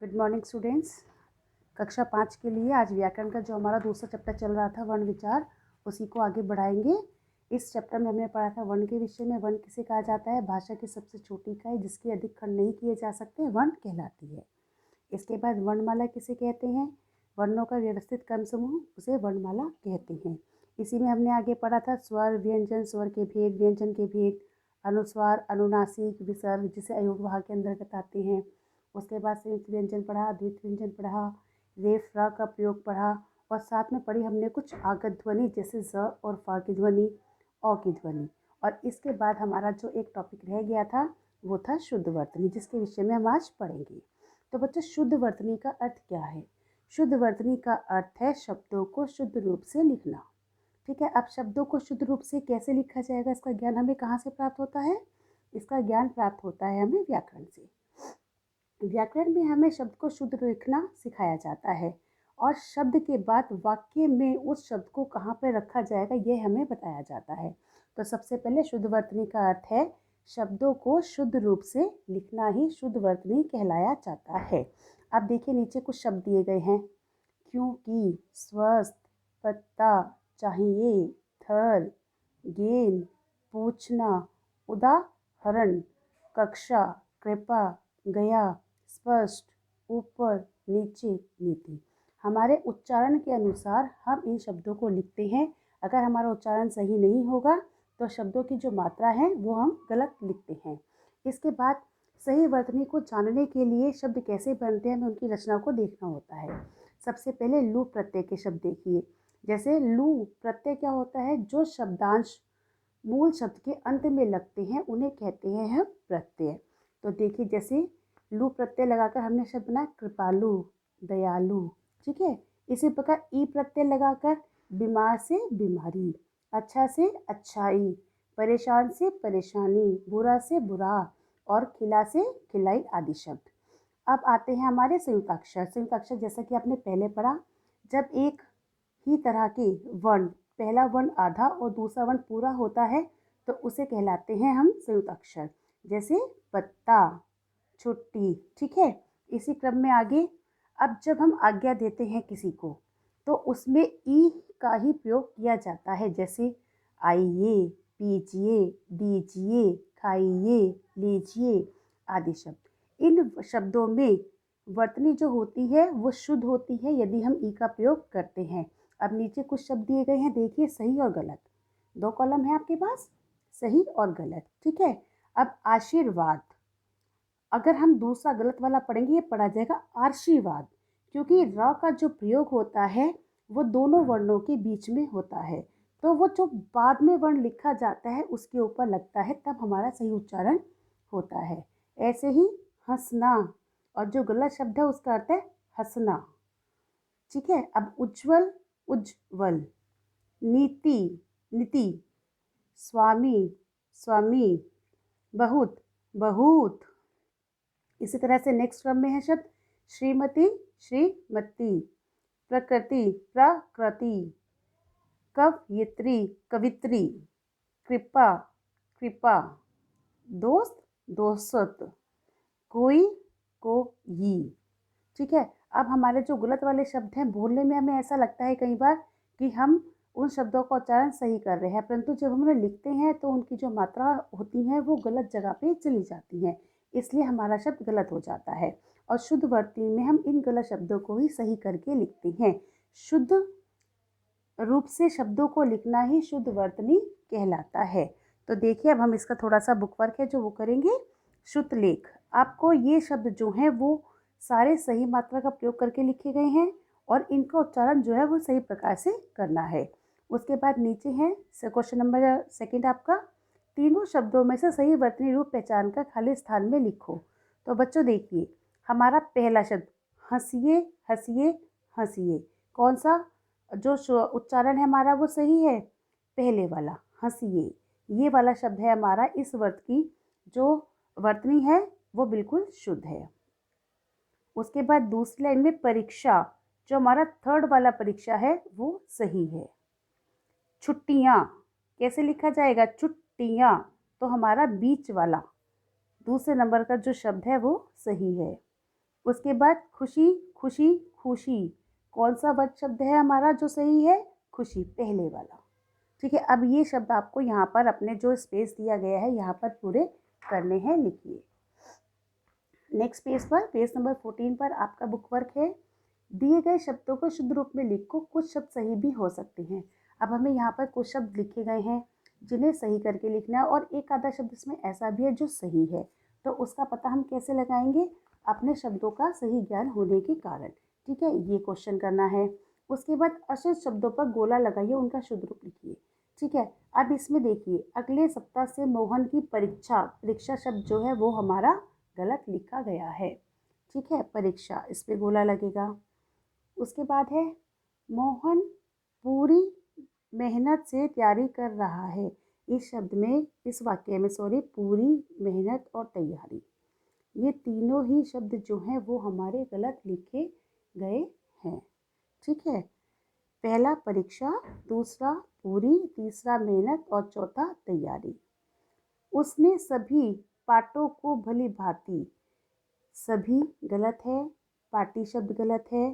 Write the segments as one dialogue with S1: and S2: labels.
S1: Good morning students. कक्षा 5 के लिए आज व्याकरण का जो हमारा दूसरा चैप्टर चल रहा था वर्ण विचार, उसी को आगे बढ़ाएंगे। इस चैप्टर में हमने पढ़ा था वर्ण के विषय में। वर्ण किसे कहा जाता है? भाषा की सबसे छोटी इकाई जिसके अधिक खंड नहीं किए जा सकते वर्ण कहलाती है। इसके बाद वर्णमाला किसे कहते हैं? वर्णों का व्यवस्थित क्रम समूह, उसे वर्णमाला कहते हैं। इसी में हमने आगे पढ़ा था स्वर, व्यंजन, स्वर के भेद, व्यंजन के भेद, अनुस्वार, अनुनासिक, विसर्ग जिसे अयोगवाह के अंतर्गत आते हैं। उसके बाद संयुक्त व्यंजन पढ़ा, द्वित व्यंजन पढ़ा, रेफ रा का प्रयोग पढ़ा, और साथ में पढ़ी हमने कुछ आगत ध्वनि जैसे ज और फा की ध्वनि, औ की ध्वनि। और इसके बाद हमारा जो एक टॉपिक रह गया था वो था शुद्ध वर्तनी, जिसके विषय में हम आज पढ़ेंगे। तो बच्चों, शुद्ध वर्तनी का अर्थ क्या है? शुद्ध वर्तनी का अर्थ है शब्दों को शुद्ध रूप से लिखना। ठीक है, अब शब्दों को शुद्ध रूप से कैसे लिखा जाएगा, इसका ज्ञान हमें कहाँ से प्राप्त होता है? इसका ज्ञान प्राप्त होता है हमें व्याकरण से। व्याकरण में हमें शब्द को शुद्ध लिखना सिखाया जाता है, और शब्द के बाद वाक्य में उस शब्द को कहाँ पर रखा जाएगा यह हमें बताया जाता है। तो सबसे पहले शुद्ध वर्तनी का अर्थ है शब्दों को शुद्ध रूप से लिखना ही शुद्ध वर्तनी कहलाया जाता है। अब देखिए, नीचे कुछ शब्द दिए गए हैं। क्योंकि, स्वस्थ, पत्ता, चाहिए, थर, गेंद, पूछना, उदाहरण, कक्षा, कृपा, गया, स्पष्ट, ऊपर, नीचे, नीति। हमारे उच्चारण के अनुसार हम इन शब्दों को लिखते हैं। अगर हमारा उच्चारण सही नहीं होगा तो शब्दों की जो मात्रा है वो हम गलत लिखते हैं। इसके बाद सही वर्तनी को जानने के लिए शब्द कैसे बनते हैं हमें उनकी रचना को देखना होता है। सबसे पहले लू प्रत्यय के शब्द देखिए। जैसे लू प्रत्यय क्या होता है? जो शब्दांश मूल शब्द के अंत में लगते हैं उन्हें कहते हैं हम प्रत्यय। तो देखिए, जैसे लू प्रत्यय लगाकर हमने शब्द बनाया कृपालु, दयालु। ठीक है, इसी प्रकार ई प्रत्यय लगाकर बीमार से बीमारी, अच्छा से अच्छाई, परेशान से परेशानी, बुरा से बुरा, और खिला से खिलाई आदि शब्द। अब आते हैं हमारे संयुक्ताक्षर। संयुक्ताक्षर जैसा कि आपने पहले पढ़ा, जब एक ही तरह के वर्ण, पहला वर्ण आधा और दूसरा वर्ण पूरा होता है तो उसे कहलाते हैं हम संयुक्ताक्षर। जैसे पत्ता, छुट्टी। ठीक है, इसी क्रम में आगे, अब जब हम आज्ञा देते हैं किसी को तो उसमें ई का ही प्रयोग किया जाता है। जैसे आइए, पीजिए, दीजिए, खाइए, लीजिए आदि शब्द। इन शब्दों में वर्तनी जो होती है वो शुद्ध होती है यदि हम ई का प्रयोग करते हैं। अब नीचे कुछ शब्द दिए गए हैं, देखिए, सही और गलत। दो कॉलम है आपके पास, सही और गलत। ठीक है, अब आशीर्वाद, अगर हम दूसरा गलत वाला पढ़ेंगे ये पढ़ा जाएगा आशीर्वाद, क्योंकि र का जो प्रयोग होता है वो दोनों वर्णों के बीच में होता है, तो वो जो बाद में वर्ण लिखा जाता है उसके ऊपर लगता है, तब हमारा सही उच्चारण होता है। ऐसे ही हंसना, और जो गलत शब्द है उसका अर्थ है हंसना। ठीक है, अब उज्जवल, उज्जवल, नीति, नीति, स्वामी, स्वामी, बहुत, बहुत। इसी तरह से नेक्स्ट क्रम में है शब्द श्रीमती, श्रीमती, प्रकृति, प्रकृति, कवयित्री, कवित्री, कृपा, कृपा, दोस्त, दोस्त, कोई, कोई। ठीक है, अब हमारे जो गलत वाले शब्द हैं, बोलने में हमें ऐसा लगता है कई बार कि हम उन शब्दों का उच्चारण सही कर रहे हैं, परंतु जब हम उन्हें लिखते हैं तो उनकी जो मात्रा होती है वो गलत जगह पे चली जाती है, इसलिए हमारा शब्द गलत हो जाता है। और शुद्ध वर्तनी में हम इन गलत शब्दों को ही सही करके लिखते हैं। शुद्ध रूप से शब्दों को लिखना ही शुद्ध वर्तनी कहलाता है। तो देखिए, अब हम इसका थोड़ा सा बुक वर्क है जो वो करेंगे। शुद्ध लेख, आपको ये शब्द जो हैं वो सारे सही मात्रा का प्रयोग करके लिखे गए हैं, और इनका उच्चारण जो है वो सही प्रकार से करना है। उसके बाद नीचे है क्वेश्चन नंबर सेकंड आपका, तीनों शब्दों में से सही वर्तनी रूप पहचान कर खाली स्थान में लिखो। तो बच्चों देखिए, हमारा पहला शब्द हंसिए, हंसिए, हंसिए, कौन सा जो उच्चारण है हमारा वो सही है? पहले वाला, हंसिए, ये वाला शब्द है हमारा, इस वर्त की जो वर्तनी है वो बिल्कुल शुद्ध है। उसके बाद दूसरी लाइन में परीक्षा, जो हमारा थर्ड वाला परीक्षा है वो सही है। छुट्टियाँ, कैसे लिखा जाएगा? छुट्टियाँ, तो हमारा बीच वाला दूसरे नंबर का जो शब्द है वो सही है। उसके बाद खुशी, खुशी, खुशी, कौन सा वर्ड शब्द है हमारा जो सही है? खुशी, पहले वाला। ठीक है, अब ये शब्द आपको यहाँ पर अपने जो स्पेस दिया गया है यहाँ पर पूरे करने हैं, लिखिए। नेक्स्ट पेज पर, पेज नंबर 14 पर आपका बुक वर्क है। दिए गए शब्दों को शुद्ध रूप में लिखो, कुछ शब्द सही भी हो सकते हैं। अब हमें यहाँ पर कुछ शब्द लिखे गए हैं जिन्हें सही करके लिखना है, और एक आधा शब्द इसमें ऐसा भी है जो सही है, तो उसका पता हम कैसे लगाएंगे? अपने शब्दों का सही ज्ञान होने के कारण। ठीक है, ये क्वेश्चन करना है। उसके बाद अशुद्ध शब्दों पर गोला लगाइए, उनका शुद्ध रूप लिखिए। ठीक है, अब इसमें देखिए, अगले सप्ताह से मोहन की परीक्षा, परीक्षा शब्द जो है वो हमारा गलत लिखा गया है। ठीक है, परीक्षा, इस पे गोला लगेगा। उसके बाद है मोहन पूरी मेहनत से तैयारी कर रहा है। इस शब्द में, इस वाक्य में सॉरी, पूरी मेहनत और तैयारी, ये तीनों ही शब्द जो हैं वो हमारे गलत लिखे गए हैं। ठीक है, पहला परीक्षा, दूसरा पूरी, तीसरा मेहनत और चौथा तैयारी। उसने सभी पाठों को भली भांति, सभी गलत है, पार्टी शब्द गलत है,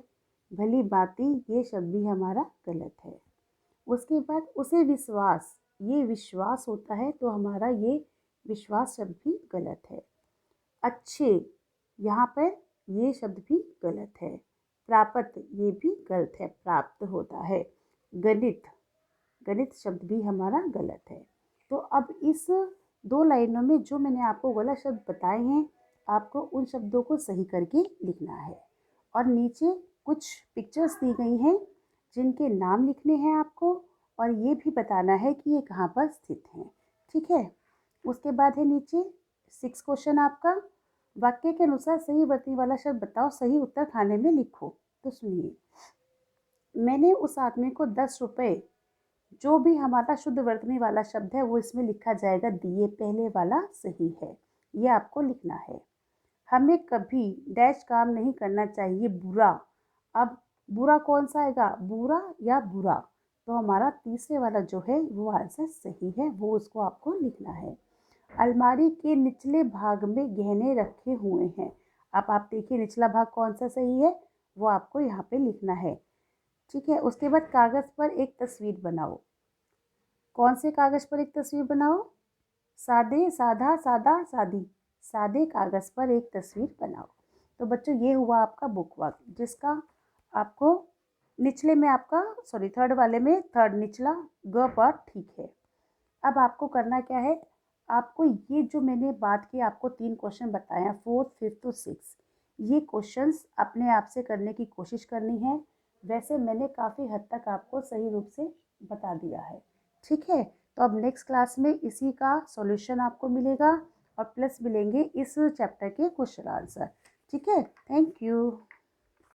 S1: भली भांति ये शब्द भी हमारा गलत है। उसके बाद उसे विश्वास, ये विश्वास होता है तो हमारा ये विश्वास शब्द भी गलत है। अच्छे, यहाँ पर ये शब्द भी गलत है। प्राप्त, ये भी गलत है, प्राप्त होता है। गणित, गणित शब्द भी हमारा गलत है। तो अब इस 2 लाइनों में जो मैंने आपको गलत शब्द बताए हैं, आपको उन शब्दों को सही करके लिखना है। और नीचे कुछ पिक्चर्स दी गई हैं जिनके नाम लिखने हैं आपको, और ये भी बताना है कि ये कहाँ पर स्थित हैं। ठीक है, उसके बाद है नीचे 6 क्वेश्चन आपका, वाक्य के अनुसार सही वर्तनी वाला शब्द बताओ, सही उत्तर खाने में लिखो। तो सुनिए, मैंने उस आदमी को 10 रुपये, जो भी हमारा शुद्ध वर्तनी वाला शब्द है वो इसमें लिखा जाएगा, दिए पहले वाला सही है, ये आपको लिखना है। हमें कभी डैश काम नहीं करना चाहिए, बुरा। अब बुरा कौन सा आएगा, बुरा या बुरा? तो हमारा तीसरे वाला जो है वो आंसर सही है, वो उसको आपको लिखना है। अलमारी के निचले भाग में गहने रखे हुए हैं। अब आप देखिए निचला भाग कौन सा सही है, वो आपको यहाँ पे लिखना है। ठीक है, उसके बाद कागज़ पर एक तस्वीर बनाओ। कौन से कागज़ पर एक तस्वीर बनाओ? सादे, साधा, सादा, सादी, सादे कागज़ पर एक तस्वीर बनाओ। तो बच्चों ये हुआ आपका बुक वर्क, जिसका आपको निचले में आपका सॉरी थर्ड वाले में थर्ड निचला ग पर ठीक है। अब आपको करना क्या है, आपको ये जो मैंने बात की, आपको 3 क्वेश्चन बताए हैं, 4th, 5th और 6th, ये क्वेश्चंस अपने आप से करने की कोशिश करनी है। वैसे मैंने काफ़ी हद तक आपको सही रूप से बता दिया है। ठीक है, तो अब नेक्स्ट क्लास में इसी का सॉल्यूशन आपको मिलेगा और प्लस मिलेंगे इस चैप्टर के क्वेश्चन आंसर। ठीक है, थैंक यू।